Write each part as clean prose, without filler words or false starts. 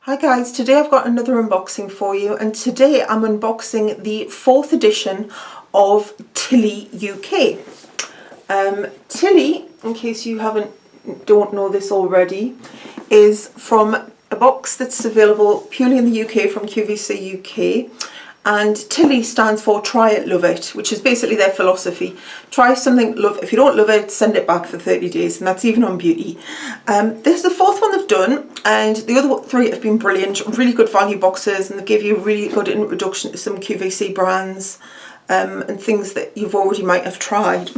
Hi guys, today I've got another unboxing for you, and today I'm unboxing the 4th edition of TILI UK. TILI, in case you don't know this already, is from a box that's available purely in the UK from QVC UK. And TILI stands for Try It, Love It, which is basically their philosophy. Try something, love. If you don't love it, send it back for 30 days, and that's even on beauty. This is the 4th one they've done, and the other 3 have been brilliant, really good value boxes, and they give you a really good introduction to some QVC brands and things that you've already might have tried.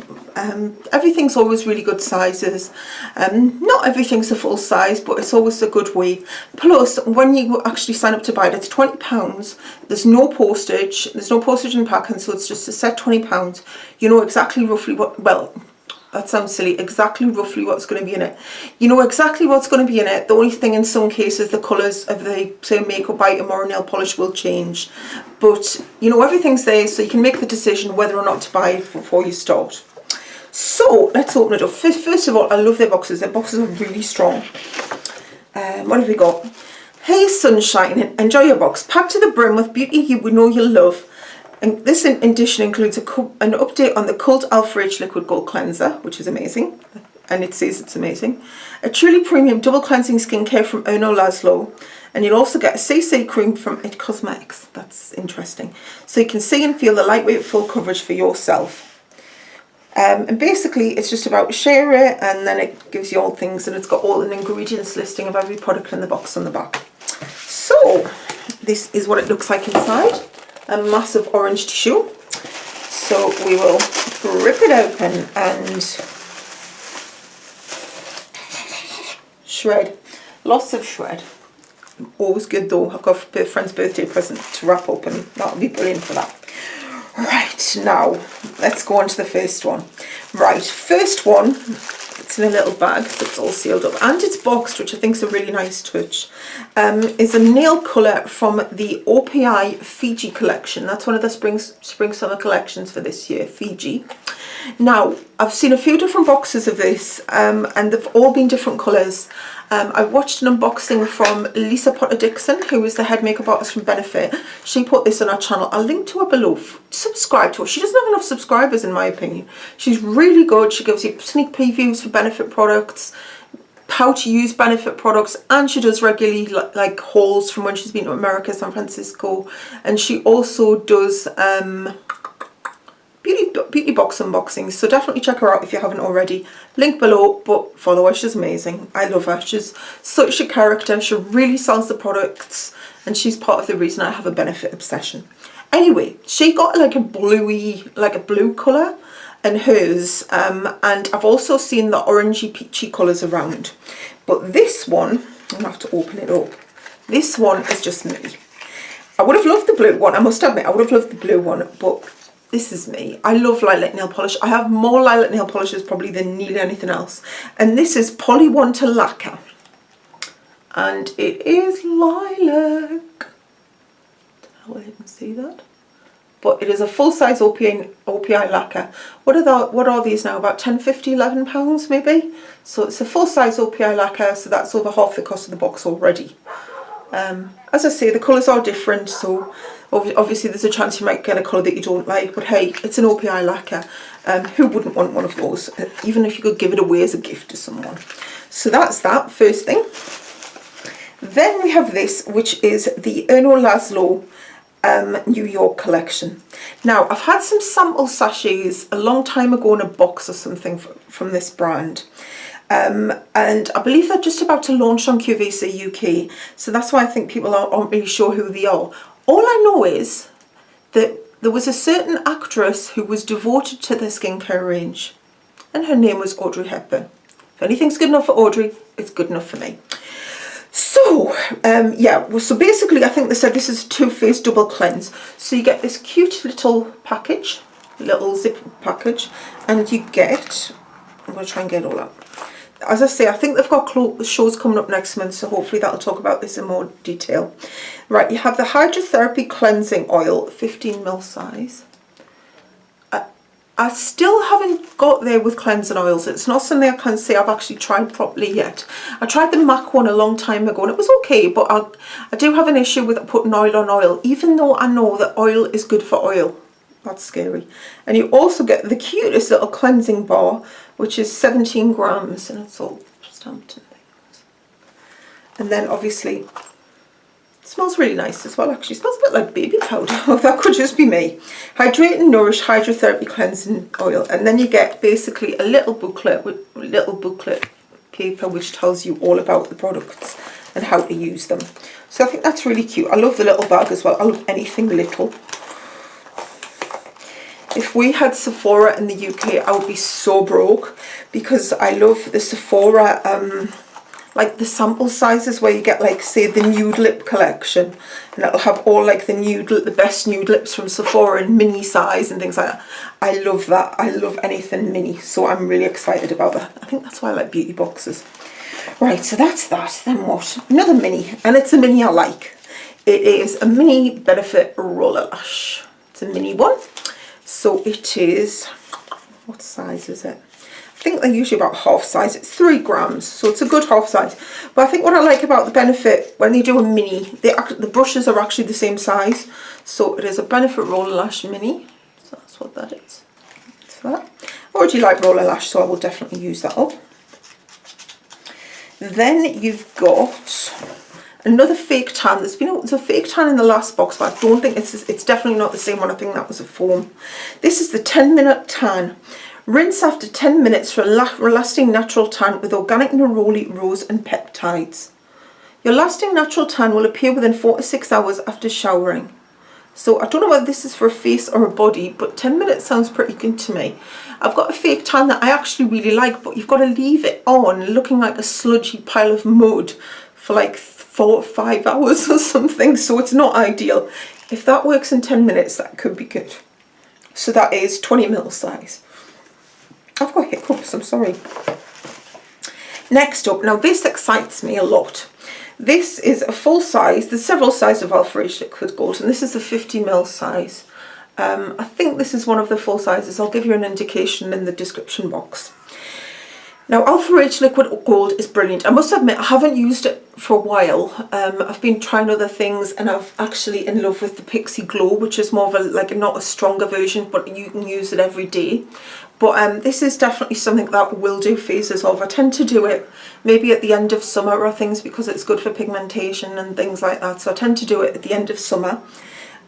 Everything's always really good sizes. Not everything's a full size, but it's always a good way. Plus, when you actually sign up to buy it, it's £20. There's no postage. There's no postage in packing, so it's just a set £20. You know exactly roughly what, well, that sounds silly, exactly roughly what's going to be in it. You know exactly what's going to be in it. The only thing in some cases, the colours of the, say, makeup item or nail polish will change. But, you know, everything's there, so you can make the decision whether or not to buy it before you start. So, let's open it up. First of all, I love their boxes. Their boxes are really strong. What have we got? Hey Sunshine, enjoy your box. Packed to the brim with beauty you know you'll love. And this edition includes an update on the Cult Alpha H Liquid Gold Cleanser, which is amazing, and it says it's amazing. A truly premium double cleansing skincare from Erno, Laszlo, and you'll also get a CC cream from It Cosmetics. That's interesting. So you can see and feel the lightweight full coverage for yourself. And basically it's just about share it, and then it gives you all things, and it's got all an ingredients listing of every product in the box on the back. So this is what it looks like inside. A massive orange tissue. So we will rip it open and shred. Lots of shred. Always good though. I've got a friend's birthday present to wrap up, and that'll be brilliant for that. Right, now let's go on to the first one. Right, first one, it's in a little bag, so it's all sealed up, and it's boxed, which I think is a really nice touch. Is a nail colour from the OPI Fiji collection. That's one of the spring summer collections for this year, Fiji. Now, I've seen a few different boxes of this, and they've all been different colours. I watched an unboxing from Lisa Potter-Dixon, who is the head makeup artist from Benefit. She put this on our channel. I'll link to her below. Subscribe to her. She doesn't have enough subscribers, in my opinion. She's really good. She gives you sneak previews for Benefit products, how to use Benefit products, and she does regularly like hauls from when she's been to America, San Francisco, and she also does beauty box unboxings, so definitely check her out if you haven't already. Link below, but follow her. She's amazing. I love her. She's such a character. She really sells the products, and she's part of the reason I have a Benefit obsession. Anyway, she got like a blue colour in hers, and I've also seen the orangey peachy colours around, but this one, I'm gonna have to open it up. This one is just me. I would have loved the blue one, I must admit. I would have loved the blue one, but this is me. I love lilac nail polish. I have more lilac nail polishes probably than nearly anything else. And this is Poly 1 to Lacquer. And it is lilac. I don't know if you can see that. But it is a full-size OPI lacquer. What are these now? About 10, 50, 11 pounds maybe? So it's a full-size OPI lacquer, so that's over half the cost of the box already. As I say, the colours are different, so obviously there's a chance you might get a colour that you don't like, but hey, it's an OPI lacquer. Who wouldn't want one of those, even if you could give it away as a gift to someone? So that's that first thing. Then we have this, which is the Erno Laszlo New York collection. Now, I've had some sample sachets a long time ago in a box or something from this brand. And I believe they're just about to launch on QVC UK, so that's why I think people aren't really sure who they are. All I know is that there was a certain actress who was devoted to the skincare range, and her name was Audrey Hepburn. If anything's good enough for Audrey, it's good enough for me. So, yeah, well, so basically I think they said this is a two-phase double cleanse. So you get this cute little package, little zip package, and you get, I'm going to try and get it all out. As I say, I think they've got shows coming up next month, so hopefully that'll talk about this in more detail. Right, you have the Hydrotherapy Cleansing Oil, 15ml size. I still haven't got there with cleansing oils. It's not something I can say I've actually tried properly yet. I tried the MAC one a long time ago and it was okay, but I do have an issue with putting oil on oil, even though I know that oil is good for oil. That's scary. And you also get the cutest little cleansing bar, which is 17 grams, and it's all stamped and things. And then obviously, it smells really nice as well, actually. It smells a bit like baby powder. Oh, that could just be me. Hydrate and Nourish Hydrotherapy Cleansing Oil. And then you get basically a little booklet paper which tells you all about the products and how to use them. So I think that's really cute. I love the little bag as well. I love anything little. If we had Sephora in the UK, I would be so broke, because I love the Sephora, like the sample sizes where you get, like, say, the nude lip collection, and it'll have all, like, the best nude lips from Sephora in mini size and things like that. I love that. I love anything mini, so I'm really excited about that. I think that's why I like beauty boxes. Right, so that's that. Then what? Another mini, and it's a mini I like. It is a mini Benefit Roller Lash. It's a mini one. So it is, what size is it? I think they're usually about half size. It's 3 grams, so it's a good half size. But I think what I like about the Benefit, when they do a mini, the brushes are actually the same size. So it is a Benefit Roller Lash Mini. So that's what that is. That's that. I already like Roller Lash, so I will definitely use that up. Then you've got another fake tan. There's a fake tan in the last box, but I don't think it's definitely not the same one. I think that was a foam. This is the 10-minute tan. Rinse after 10 minutes for a lasting natural tan with organic neroli, rose and peptides. Your lasting natural tan will appear within 4 to 6 hours after showering. So I don't know whether this is for a face or a body, but 10 minutes sounds pretty good to me. I've got a fake tan that I actually really like, but you've got to leave it on looking like a sludgy pile of mud for like 4 or 5 hours or something, so it's not ideal. If that works in 10 minutes, that could be good. So that is 20ml size. I've got hiccups, I'm sorry. Next up, now this excites me a lot. This is a full size. There's several sizes of Alpha Age Liquid Gold, and this is the 50ml size. I think this is one of the full sizes. I'll give you an indication in the description box. Now, Alpha Age Liquid Gold is brilliant. I must admit, I haven't used it for a while. I've been trying other things, and I've actually in love with the Pixie Glow, which is more of a, like, not a stronger version, but you can use it every day. But this is definitely something that will do phases of. I tend to do it maybe at the end of summer or things, because it's good for pigmentation and things like that. So I tend to do it at the end of summer,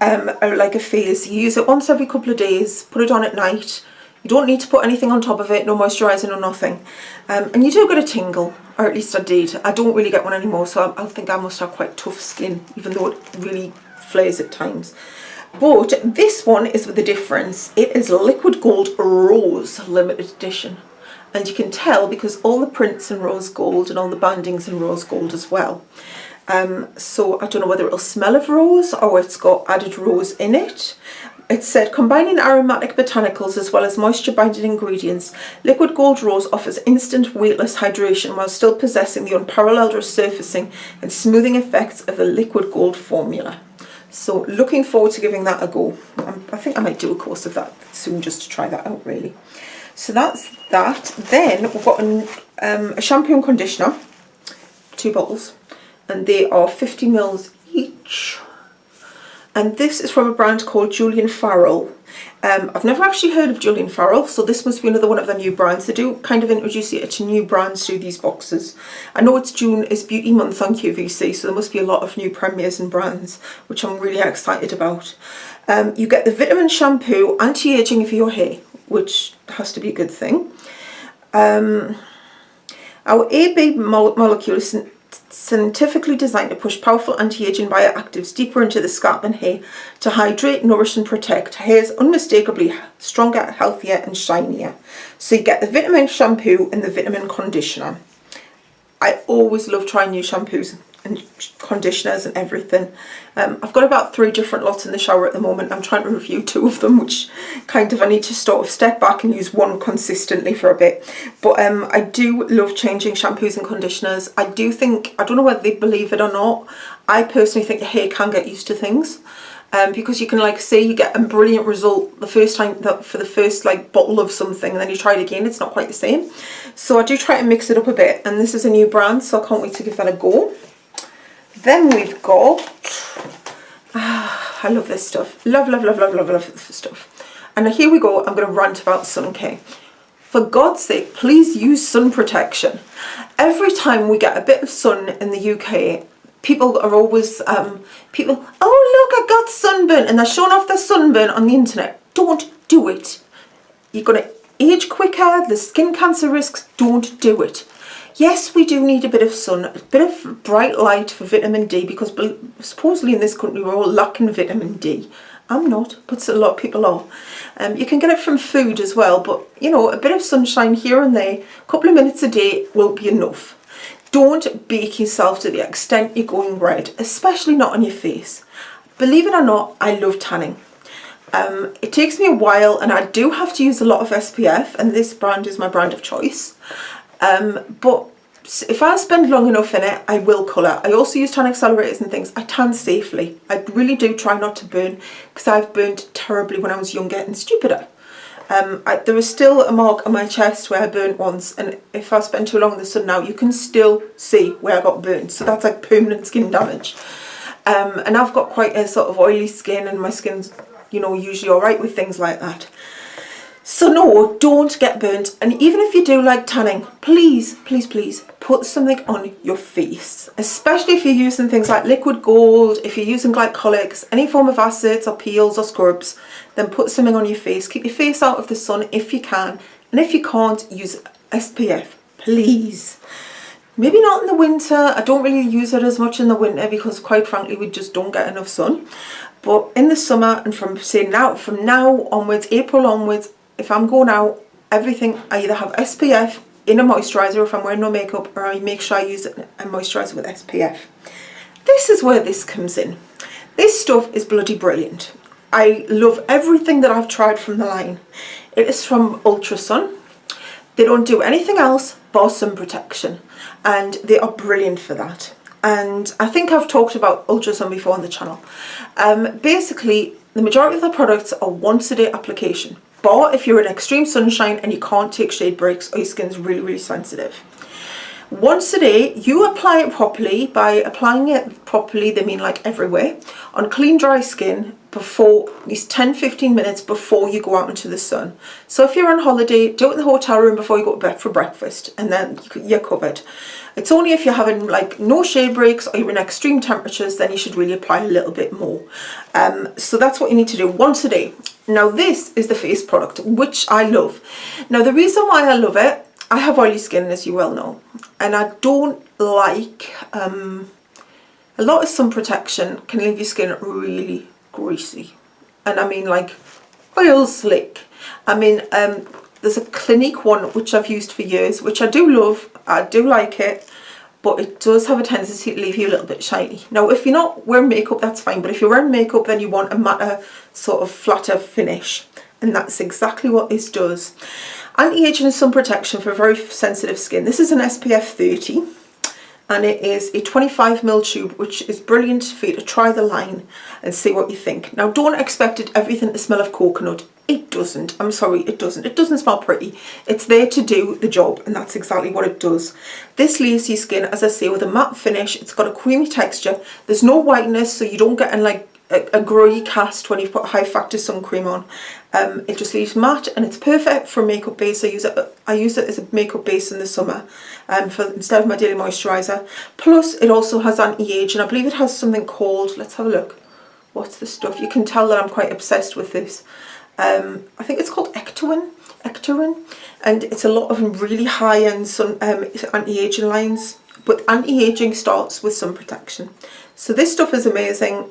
or like a phase. You use it once every couple of days, put it on at night. You don't need to put anything on top of it, no moisturising or nothing. And you do get a tingle, or at least I did. I don't really get one anymore, so I think I must have quite tough skin, even though it really flares at times. But this one is with a difference. It is Liquid Gold Rose Limited Edition. And you can tell because all the prints in rose gold and all the bandings in rose gold as well. So I don't know whether it'll smell of rose or it's got added rose in it. It said, combining aromatic botanicals as well as moisture-binding ingredients, Liquid Gold Rose offers instant weightless hydration while still possessing the unparalleled resurfacing and smoothing effects of the Liquid Gold formula. So looking forward to giving that a go. I think I might do a course of that soon just to try that out, really. So that's that. Then we've got a shampoo and conditioner, 2 bottles, and they are 50ml each. And this is from a brand called Julien Farel. I've never actually heard of Julien Farel, so this must be another one of their new brands. They do kind of introduce you to new brands through these boxes. I know it's June is Beauty Month on QVC, so there must be a lot of new premieres and brands, which I'm really excited about. You get the vitamin shampoo, anti-aging for your hair, which has to be a good thing. Our AB molecule is scientifically designed to push powerful anti-aging bioactives deeper into the scalp and hair to hydrate, nourish and protect. Hair is unmistakably stronger, healthier and shinier. So you get the vitamin shampoo and the vitamin conditioner. I always love trying new shampoos and conditioners and everything. I've got about 3 different lots in the shower at the moment. I'm trying to review 2 of them, which kind of I need to sort of step back and use one consistently for a bit. But I do love changing shampoos and conditioners. I do think, I don't know whether they believe it or not, I personally think your hair can get used to things. because you can like see you get a brilliant result the first time for the first like bottle of something, and then you try it again, it's not quite the same. So I do try to mix it up a bit, and this is a new brand, so I can't wait to give that a go. Then we've got, I love this stuff, love this stuff. And here we go, I'm going to rant about sun care. For God's sake, please use sun protection. Every time we get a bit of sun in the UK, people are always, oh look, I got sunburn, and they're showing off their sunburn on the internet. Don't do it. You're going to age quicker, the skin cancer risks, don't do it. Yes, we do need a bit of sun, a bit of bright light for vitamin D, because supposedly in this country we're all lacking vitamin D. I'm not, but a lot of people are. You can get it from food as well, but you know, a bit of sunshine here and there, a couple of minutes a day will be enough. Don't bake yourself to the extent you're going red, especially not on your face. Believe it or not, I love tanning. It takes me a while, and I do have to use a lot of SPF, and this brand is my brand of choice. But if I spend long enough in it, I will colour. I also use tan accelerators and things. I tan safely. I really do try not to burn, because I've burned terribly when I was younger and stupider. There is still a mark on my chest where I burnt once, and if I spend too long in the sun now, you can still see where I got burnt. So that's like permanent skin damage. And I've got quite a sort of oily skin, and my skin's, you know, usually alright with things like that. So no, don't get burnt. And even if you do like tanning, please, please, please put something on your face. Especially if you're using things like liquid gold, if you're using glycolics, any form of acids or peels or scrubs, then put something on your face. Keep your face out of the sun if you can. And if you can't, use SPF, please. Maybe not in the winter. I don't really use it as much in the winter because quite frankly we just don't get enough sun. But in the summer, and from now onwards, April onwards, if I'm going out, everything, I either have SPF in a moisturiser if I'm wearing no makeup, or I make sure I use a moisturiser with SPF. This is where this comes in. This stuff is bloody brilliant. I love everything that I've tried from the line. It is from Ultrasun. They don't do anything else but sun protection, and they are brilliant for that. And I think I've talked about Ultrasun before on the channel. Basically, the majority of the products are once a day application. But if you're in extreme sunshine and you can't take shade breaks, or your skin's really, really sensitive, once a day you apply it properly. By applying it properly, they mean like everywhere, on clean dry skin before at least 10-15 minutes before you go out into the sun. So if you're on holiday, do it in the hotel room before you go to bed for breakfast, and then you're covered. It's only if you're having like no shade breaks or you're in extreme temperatures, then you should really apply a little bit more. So that's what you need to do once a day. Now this is the face product, which I love. Now the reason why I love it, I have oily skin, as you well know, and I don't like, a lot of sun protection can leave your skin really greasy. And I mean like oil slick. I mean, there's a Clinique one which I've used for years, which I do love, I do like it, but it does have a tendency to leave you a little bit shiny. Now if you're not wearing makeup, that's fine, but if you're wearing makeup, then you want a matte sort of flatter finish, and that's exactly what this does. Anti-aging and sun protection for very sensitive skin. This is an SPF 30, and it is a 25ml tube, which is brilliant for you to try the line and see what you think. Now don't expect everything to smell of coconut. It doesn't. I'm sorry, it doesn't. It doesn't smell pretty. It's there to do the job, and that's exactly what it does. This leaves your skin, as I say, with a matte finish. It's got a creamy texture. There's no whiteness, so you don't get in like a grey cast when you've put high factor sun cream on. It just leaves matte, and it's perfect for a makeup base. I use it as a makeup base in the summer instead of my daily moisturiser. Plus it also has anti-age, and I believe it has something called, let's have a look, what's the stuff? You can tell that I'm quite obsessed with this. I think it's called Ectorin, and it's a lot of really high-end anti-aging lines, but anti-aging starts with sun protection. So this stuff is amazing.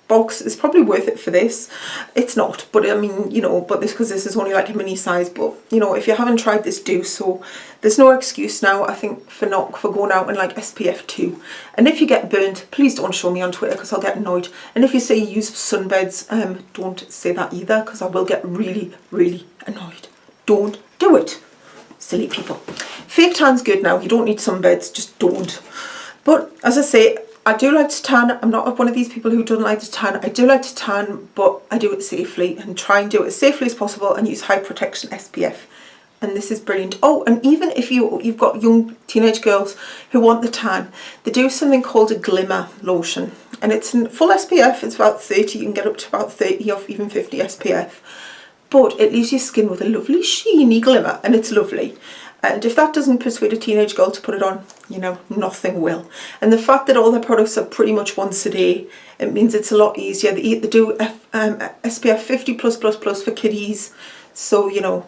Box is probably worth it for this. It's not, but I mean, you know, but this, because this is only like a mini size, but you know, if you haven't tried this, do so. There's no excuse now, I think, for going out in like SPF 2. And if you get burnt, please don't show me on Twitter, because I'll get annoyed. And if you say you use sunbeds, don't say that either, because I will get really, really annoyed. Don't do it, silly people. Fake tan's good now. You don't need sunbeds, just don't. But as I say, I do like to tan. I'm not one of these people who doesn't like to tan. I do like to tan, but I do it safely and try and do it as safely as possible and use high protection SPF. And this is brilliant. Oh, and even if you've got young teenage girls who want the tan, they do something called a glimmer lotion. And it's in full SPF, it's about 30, you can get up to about 30 or even 50 SPF. But it leaves your skin with a lovely sheeny glimmer, and it's lovely. And if that doesn't persuade a teenage girl to put it on, you know, nothing will. And the fact that all their products are pretty much once a day, it means it's a lot easier. They do SPF 50+++ for kiddies. So, you know,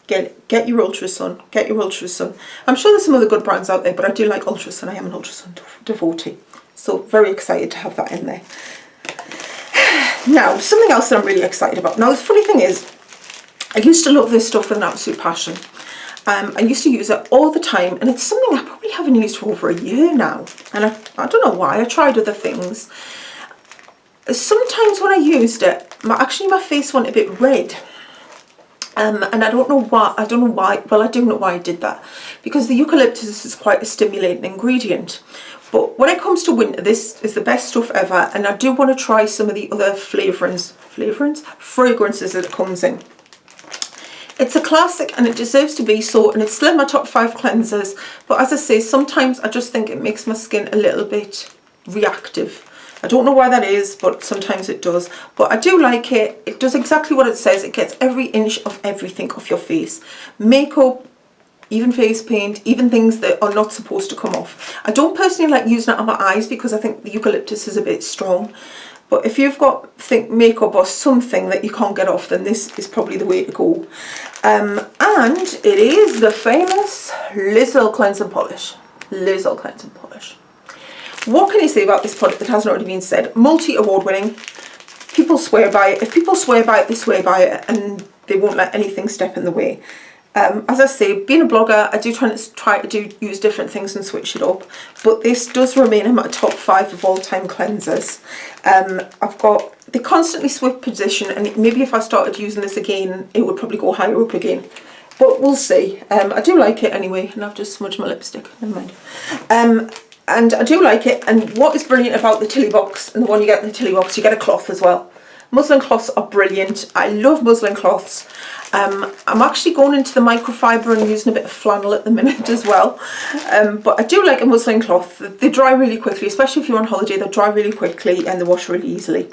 get your Ultrasun, get your Ultrasun. I'm sure there's some other good brands out there, but I do like Ultrasun. I am an Ultrasun devotee. So very excited to have that in there. Now, something else that I'm really excited about. Now, the funny thing is, I used to love this stuff with an absolute passion. I used to use it all the time, and it's something I probably haven't used for over a year now. And I don't know why. I tried other things. Sometimes when I used it, my face went a bit red. And I don't know why. Well, I do know why I did that, because the eucalyptus is quite a stimulating ingredient. But when it comes to winter, this is the best stuff ever, and I do want to try some of the other fragrances that it comes in. It's a classic and it deserves to be so, and it's still in my top 5 cleansers. But as I say, sometimes I just think it makes my skin a little bit reactive. I don't know why that is, but sometimes it does. But I do like it. It does exactly what it says. It gets every inch of everything off your face. Makeup, even face paint, even things that are not supposed to come off. I don't personally like using it on my eyes because I think the eucalyptus is a bit strong. But if you've got makeup or something that you can't get off, then this is probably the way to go. And it is the famous Laszlo Cleansing Polish. Laszlo Cleansing Polish. What can you say about this product that hasn't already been said? Multi-award winning. People swear by it. If people swear by it, they swear by it, and they won't let anything step in the way. As I say, being a blogger, I do try to use different things and switch it up, but this does remain in my top 5 of all-time cleansers. They constantly switch position, and maybe if I started using this again, it would probably go higher up again. But we'll see. I do like it anyway, and I've just smudged my lipstick. Never mind. And I do like it. And what is brilliant about the TILI box, and the one you get in the TILI box, you get a cloth as well. Muslin cloths are brilliant. I love muslin cloths. I'm actually going into the microfiber and using a bit of flannel at the minute as well. But I do like a muslin cloth. They dry really quickly, especially if you're on holiday. They dry really quickly and they wash really easily.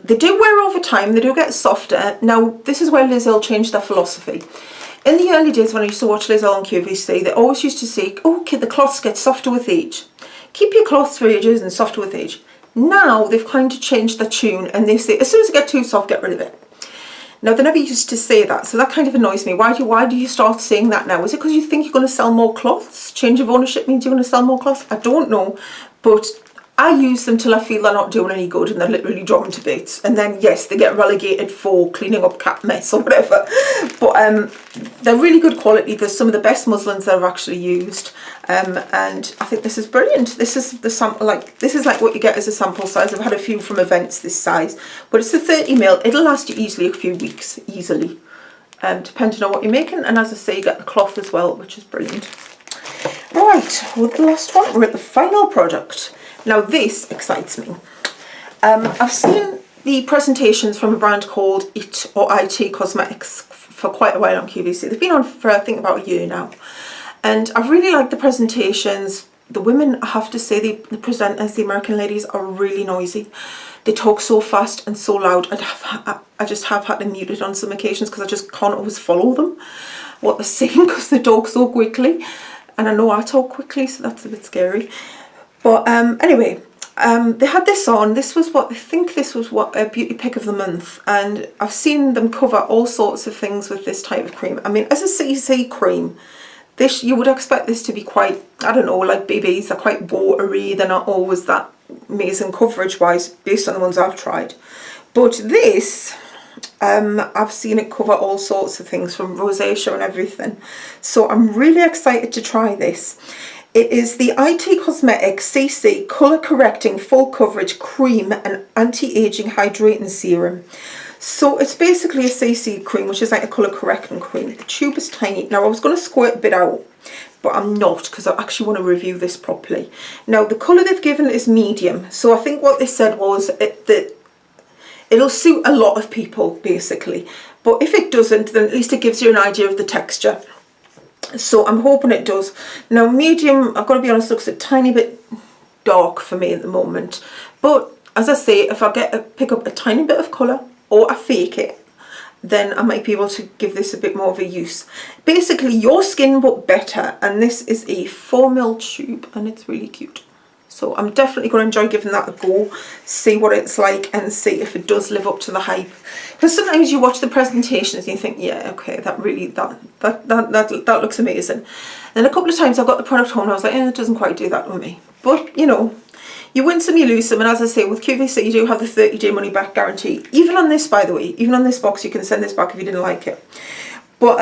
They do wear over time. They do get softer. Now, this is where Earle changed their philosophy. In the early days when I used to watch Earle on QVC, they always used to say, oh, okay, the cloths get softer with age. Keep your cloths for ages and softer with age. Now they've kind of changed the tune, and they say as soon as it gets too soft, get rid of it. Now they never used to say that, so that kind of annoys me. Why do you start saying that now? Is it because you think you're going to sell more cloths? Change of ownership means you're going to sell more cloths? I don't know, but I use them till I feel they're not doing any good and they're literally dropping to bits. And then yes, they get relegated for cleaning up cat mess or whatever. But they're really good quality. They're some of the best muslins that I've actually used. And I think this is brilliant. This is the sample, this is like what you get as a sample size. I've had a few from events this size, but it's a 30ml. It'll last you easily a few weeks, easily, depending on what you're making. And as I say, you get the cloth as well, which is brilliant. Right, with the last one, we're at the final product. Now this excites me. I've seen the presentations from a brand called IT Cosmetics for quite a while on QVC. They've been on for I think about a year now. And I really like the presentations. The women, I have to say, the presenters, the American ladies, are really noisy. They talk so fast and so loud. I just have had to mute it on some occasions because I just can't always follow them, what they're saying, because they talk so quickly. And I know I talk quickly, so that's a bit scary. But anyway, they had this on. This was what, I think this was what a beauty pick of the month. And I've seen them cover all sorts of things with this type of cream. I mean, as a CC cream, this, you would expect this to be quite, I don't know, like BBs. They're quite watery. They're not always that amazing coverage wise based on the ones I've tried. But this, I've seen it cover all sorts of things from rosacea and everything. So I'm really excited to try this. It is the IT Cosmetics CC Colour Correcting Full Coverage Cream and Anti-Aging Hydrating Serum. So it's basically a CC cream, which is like a colour correcting cream. The tube is tiny. Now I was going to squirt a bit out, but I'm not, because I actually want to review this properly. Now the colour they've given is medium. So I think what they said was that it'll suit a lot of people, basically. But if it doesn't, then at least it gives you an idea of the texture. So I'm hoping it does. Now medium, I've got to be honest, looks a tiny bit dark for me at the moment. But as I say, if I pick up a tiny bit of colour, or I fake it, then I might be able to give this a bit more of a use. Basically, your skin but better, and this is a 4ml tube, and it's really cute. So I'm definitely going to enjoy giving that a go, see what it's like, and see if it does live up to the hype. Because sometimes you watch the presentations and you think, yeah, okay, that looks amazing. Then a couple of times I got the product home and I was like, it doesn't quite do that with me. But you know, you win some, you lose some, and as I say, with QVC you do have the 30-day money back guarantee. Even on this, by the way, even on this box, you can send this back if you didn't like it. But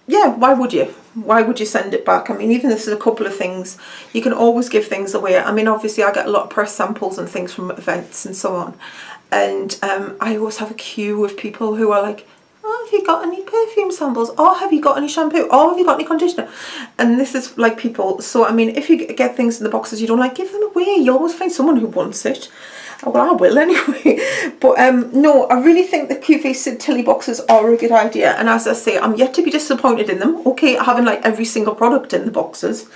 yeah, why would you? Why would you send it back? I mean, even if there's a couple of things, you can always give things away. I mean, obviously I get a lot of press samples and things from events and so on. And I always have a queue of people who are like, oh, have you got any perfume samples? Or have you got any shampoo? Or have you got any conditioner? And this is like people. So, I mean, if you get things in the boxes you don't like, give them away. You'll always find someone who wants it. Well, I will anyway. But no, I really think the QVC TILI boxes are a good idea. And as I say, I'm yet to be disappointed in them. Okay, I haven't like every single product in the boxes.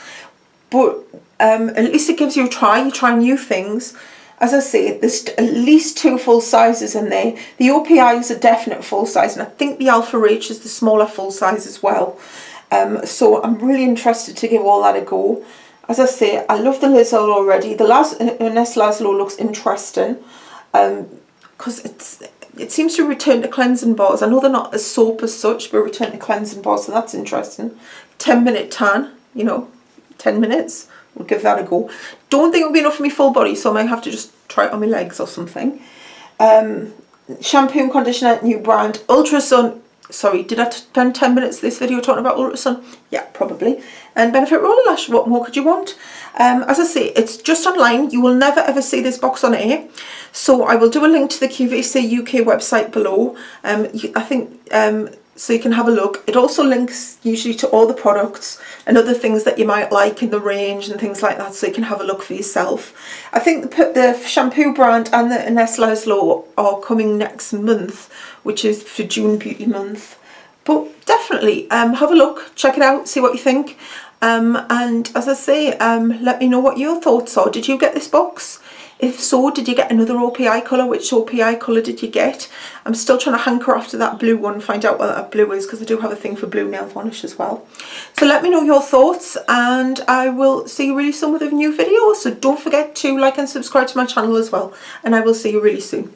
But at least it gives you a try. You try new things. As I say, there's at least 2 full sizes in there. The OPI is a definite full size, and I think the Alpha H is the smaller full size as well. So I'm really interested to give all that a go. As I say, I love the Laszlo already. The Laszlo looks interesting because it seems to return to cleansing bars. I know they're not a soap as such, but return to cleansing bars, so that's interesting. 10-minute tan, you know, 10 minutes. We'll give that a go. Don't think it'll be enough for me full body, so I might have to just try it on my legs or something. Shampoo and conditioner, new brand. Ultrasun. Sorry, did I spend 10 minutes this video talking about Ultrasun? Yeah, probably. And Benefit Roller Lash, what more could you want? As I say, it's just online. You will never ever see this box on air. So I will do a link to the QVC UK website below. I think so you can have a look. It also links usually to all the products and other things that you might like in the range and things like that, so you can have a look for yourself. I think the shampoo brand and the Laszlo are coming next month, which is for June Beauty Month. But definitely have a look, check it out, see what you think. And as I say, let me know what your thoughts are. Did you get this box? If so, did you get another OPI colour? Which OPI colour did you get? I'm still trying to hanker after that blue one, find out what that blue is, because I do have a thing for blue nail varnish as well. So let me know your thoughts, and I will see you really soon with a new video. So don't forget to like and subscribe to my channel as well, and I will see you really soon.